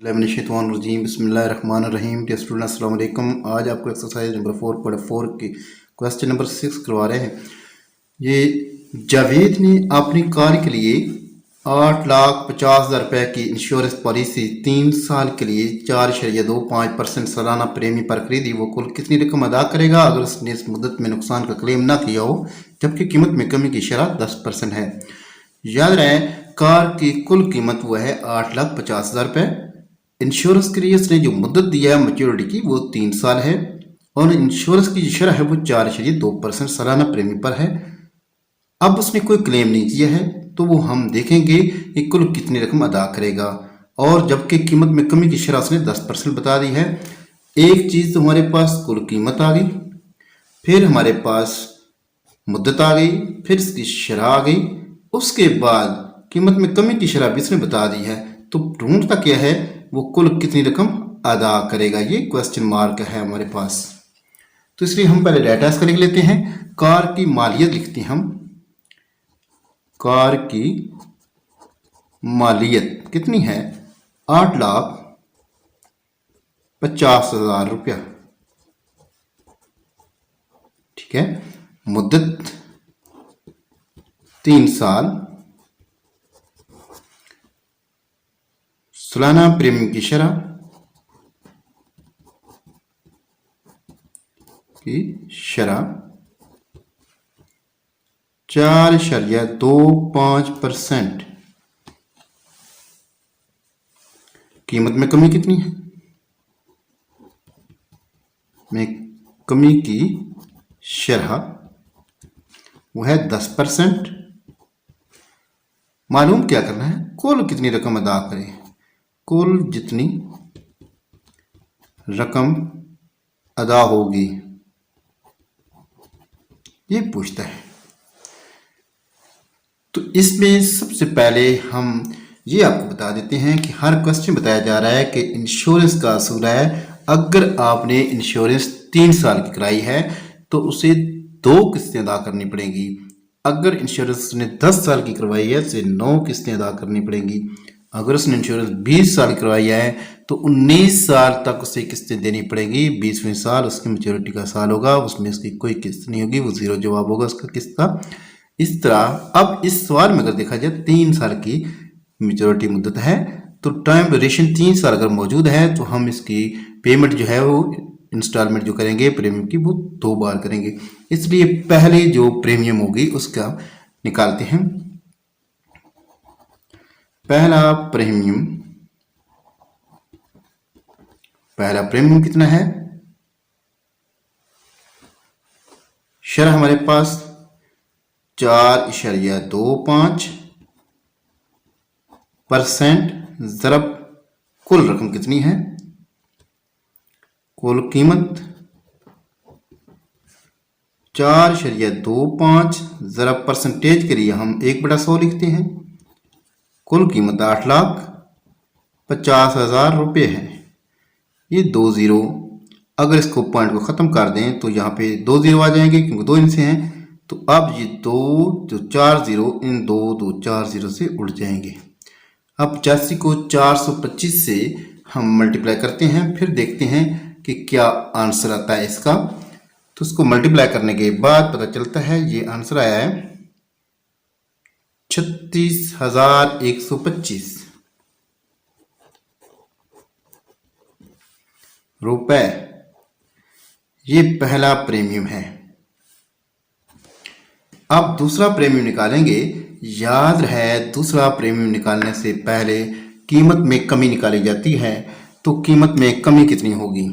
बिस्मिल्लाहिर्रहमानिर्रहीम बिस्मिल्लाहिर्रहमानिर्रहीम। Dear student अस्सलाम वालेकुम। आज आपको एक्सरसाइज नंबर 4.4 के क्वेश्चन नंबर 6 करवा रहे हैं। ये जावेद ने अपनी कार के लिए 8,50,000 रुपये की इंश्योरेंस पॉलिसी 3 साल के लिए 4.25% सालाना प्रीमियम पर खरीदी। वो कुल कितनी रकम अदा करेगा अगर उसने इस मुद्दत में नुकसान का क्लेम ना किया हो, जबकि कीमत में कमी की शरह 10% है। याद रहे, कार की कुल कीमत वो है 8,50,000 रुपये। इंश्योरेंस के लिए उसने जो मुद्दत दिया है मैच्योरिटी की वो 3 साल है और इंश्योरेंस की जो शरह है वो 4.2% सालाना प्रीमियम पर है। अब उसने कोई क्लेम नहीं किया है तो वो हम देखेंगे कि कुल कितनी रकम अदा करेगा। और जबकि कीमत में कमी की शरह उसने 10% बता दी है। एक चीज़ तो हमारे पास कुल कीमत आ गई, फिर हमारे पास मुद्दत आ गई, फिर इसकी शरह आ गई, उसके बाद कीमत में कमी की शरह भी इसने बता दी है। तो ढूंढता क्या है, वो कुल कितनी रकम अदा करेगा, ये क्वेश्चन मार्क है हमारे पास। तो इसलिए हम पहले डाटा इसका लिख लेते हैं। कार की मालियत लिखते हैं हम। कार की मालियत कितनी है? 8,50,000 रुपया। ठीक है। मुद्दत 3 साल। सालाना प्रीमियम की शरह 4.25%। कीमत में कमी कितनी है? में कमी की शरह वो है 10%। मालूम क्या करना है, कुल कितनी रकम अदा करें, कुल जितनी रकम अदा होगी ये पूछता है। तो इसमें सबसे पहले हम ये आपको बता देते हैं कि हर क्वेश्चन बताया जा रहा है कि इंश्योरेंस का असूल है, अगर आपने इंश्योरेंस 3 साल की कराई है तो उसे 2 किस्तें अदा करनी पड़ेंगी। अगर इंश्योरेंस ने 10 साल की करवाई है तो 9 किस्तें अदा करनी पड़ेंगी। अगर उसने इंश्योरेंस 20 साल की करवाई है तो 19 साल तक उसे किस्तें देनी पड़ेंगी। 20वें साल उसकी मैच्योरिटी का साल होगा, उसमें उसकी कोई किस्त नहीं होगी, वो जीरो जवाब होगा उसका किस्त का। इस तरह अब इस सवाल में अगर देखा जाए 3 साल की मेच्योरिटी मुद्दत है तो टाइम ड्यूरेशन 3 साल अगर मौजूद है तो हम इसकी पेमेंट जो है वो इंस्टॉलमेंट जो करेंगे प्रीमियम की वो 2 बार करेंगे। इसलिए पहले जो प्रीमियम होगी उसका निकालते हैं। पहला प्रीमियम कितना है? शरह हमारे पास 4.25%। ज़रब कुल रकम कितनी है? कुल कीमत 4.25 ज़रब परसेंटेज के लिए हम 1/100 लिखते हैं। कुल कीमत 8,50,000 रुपये है। ये 2 ज़ीरो, अगर इसको पॉइंट को ख़त्म कर दें तो यहाँ पे 2 ज़ीरो आ जाएंगे क्योंकि 2 इनसे हैं। तो अब ये 2 जो 4 ज़ीरो इन 2 4 ज़ीरो से उड़ जाएंगे। अब 85 को 425 से हम मल्टीप्लाई करते हैं, फिर देखते हैं कि क्या आंसर आता है इसका। तो उसको मल्टीप्लाई करने के बाद पता चलता है ये आंसर आया है 36,125 रुपए। ये पहला प्रीमियम है। अब दूसरा प्रीमियम निकालेंगे। याद रहे, दूसरा प्रीमियम निकालने से पहले कीमत में कमी निकाली जाती है। तो कीमत में कमी कितनी होगी?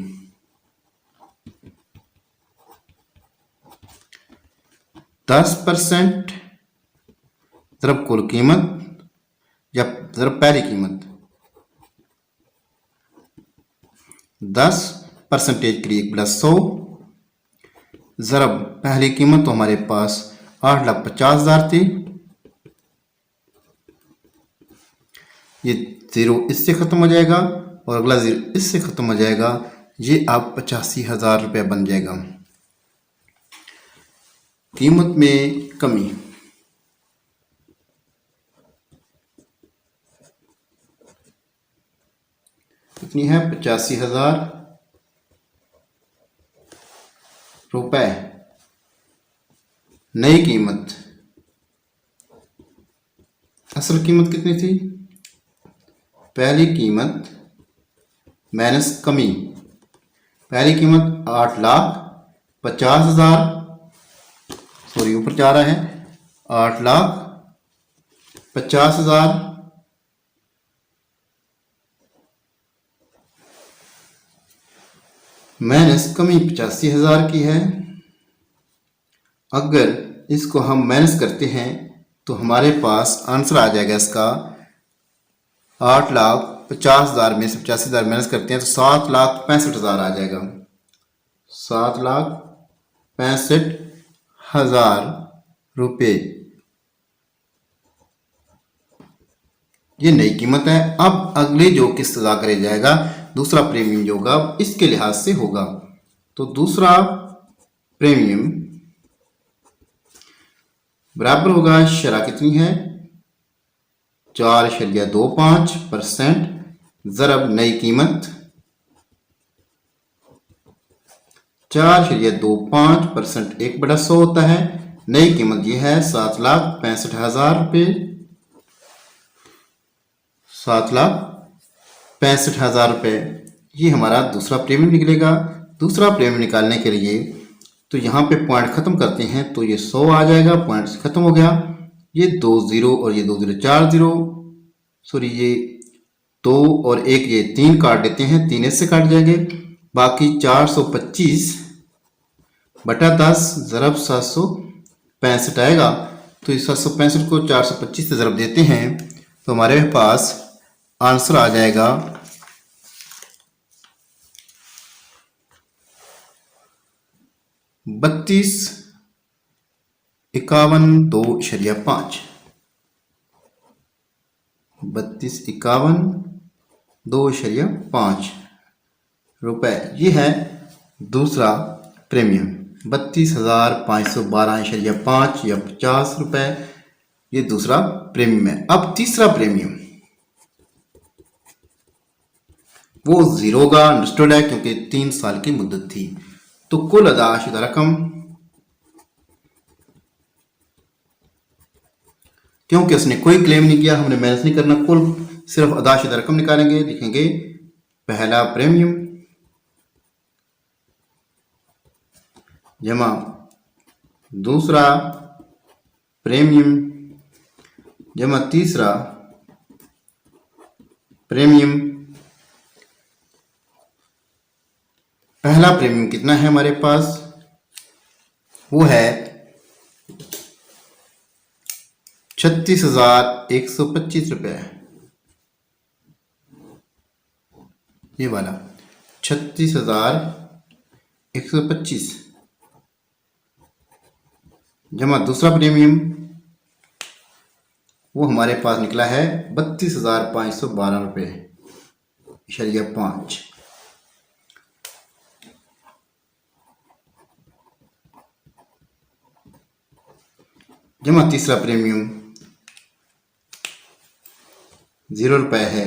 10% ज़रब कुल कीमत या ज़रब पहली कीमत। 10% के लिए 1/100 ज़रब पहली कीमत तो हमारे पास 8,50,000 थी। ये ज़ीरो इससे ख़त्म हो जाएगा और अगला ज़ीरो इससे ख़त्म हो जाएगा। ये अब 85,000 रुपये बन जाएगा। कीमत में कमी। कितनी है? 85,000 रुपए। नई कीमत, असल कीमत कितनी थी? पहली कीमत माइनस कमी, पहली कीमत 8,50,000, सॉरी ऊपर जा रहा है, 8,50,000 माइनस कमी 85,000 की है। अगर इसको हम माइनस करते हैं तो हमारे पास आंसर आ जाएगा इसका 8,50,000 में से 85,000 माइनस करते हैं तो 7,65,000 आ जाएगा। 7,65,000 रुपये ये नई कीमत है। अब अगले जो किस्त अदा करे जाएगा, दूसरा प्रीमियम जो होगा इसके लिहाज से होगा। तो दूसरा प्रीमियम बराबर होगा, शरह कितनी है? 4.25% ज़रब नई कीमत, 4.25% 1/100 होता है। नई कीमत यह है 7,65,000 रुपये, 7,65,000 रुपये। ये हमारा दूसरा प्रीमियम निकलेगा। दूसरा प्रीमियम निकालने के लिए तो यहाँ पे पॉइंट खत्म करते हैं तो ये 100 आ जाएगा, पॉइंट खत्म हो गया। ये 2 0 और ये 2 0 4 0, सॉरी ये 2 और 1 ये 3 काट देते हैं, 3 इससे काट जाएंगे, बाकी 425 बटा 10 ज़रब 765 आएगा। तो इस 765 को 425 से ज़रब देते हैं तो हमारे पास आंसर आ जाएगा 32,51,2.5, 32,51,2.5 रुपए। ये है दूसरा प्रीमियम, 32,512.5 या 50 रुपए। ये दूसरा प्रीमियम है। अब तीसरा प्रीमियम वो जीरो का अंडरस्टूड है क्योंकि 3 साल की मुद्दत थी। तो कुल अदाशुदा रकम, क्योंकि उसने कोई क्लेम नहीं किया, हमने माइनस नहीं करना, कुल सिर्फ अदाशुदा रकम निकालेंगे। लिखेंगे पहला प्रीमियम जमा दूसरा प्रीमियम जमा तीसरा प्रीमियम। पहला प्रीमियम कितना है हमारे पास? वो है 36,125 रुपये। ये वाला 36,125 जमा दूसरा प्रीमियम, वो हमारे पास निकला है 32,512 रुपये इशारिया 5। जमा तीसरा प्रीमियम 0 रुपये है,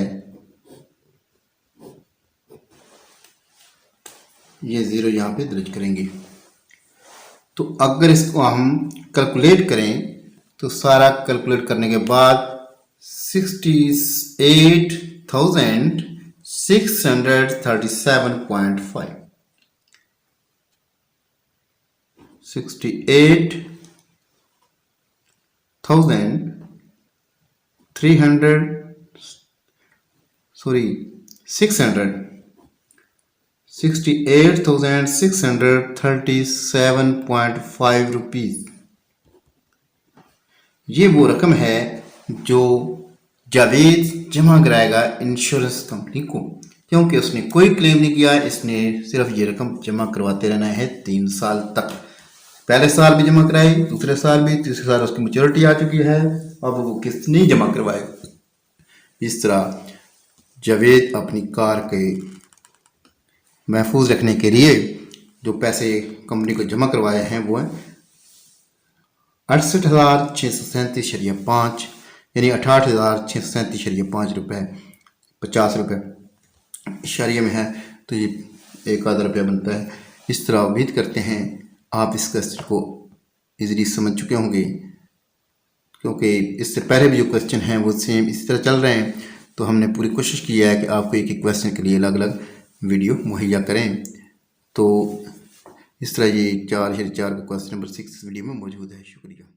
ये 0 यहाँ पे दर्ज करेंगे। तो अगर इसको हम कैलकुलेट करें तो सारा कैलकुलेट करने के बाद 68,637.5 68,637.5 रुपीज़। ये वो रकम है जो जावेद जमा कराएगा इंश्योरेंस कंपनी को, क्योंकि उसने कोई क्लेम नहीं किया, इसने सिर्फ ये रकम जमा करवाते रहना है 3 साल तक। पहले साल भी जमा कराई, दूसरे साल भी, तीसरे साल उसकी मैच्योरिटी आ चुकी है, अब वो किस्त नहीं जमा करवाएगा। इस तरह जावेद अपनी कार के महफूज रखने के लिए जो पैसे कंपनी को जमा करवाए हैं वो है 68,637.5 यानी 68,637.5 रुपये 50 रुपये। इशारिया में है तो ये 1 आधा रुपया बनता है। इस तरह उम्मीद करते हैं आप इस क्वेश्चन को इजीली समझ चुके होंगे, क्योंकि इससे पहले भी जो क्वेश्चन हैं वो सेम इसी तरह चल रहे हैं। तो हमने पूरी कोशिश की है कि आपको एक एक क्वेश्चन के लिए अलग अलग वीडियो मुहैया करें। तो इस तरह ये 4/4 का क्वेश्चन नंबर 6 वीडियो में मौजूद है। शुक्रिया।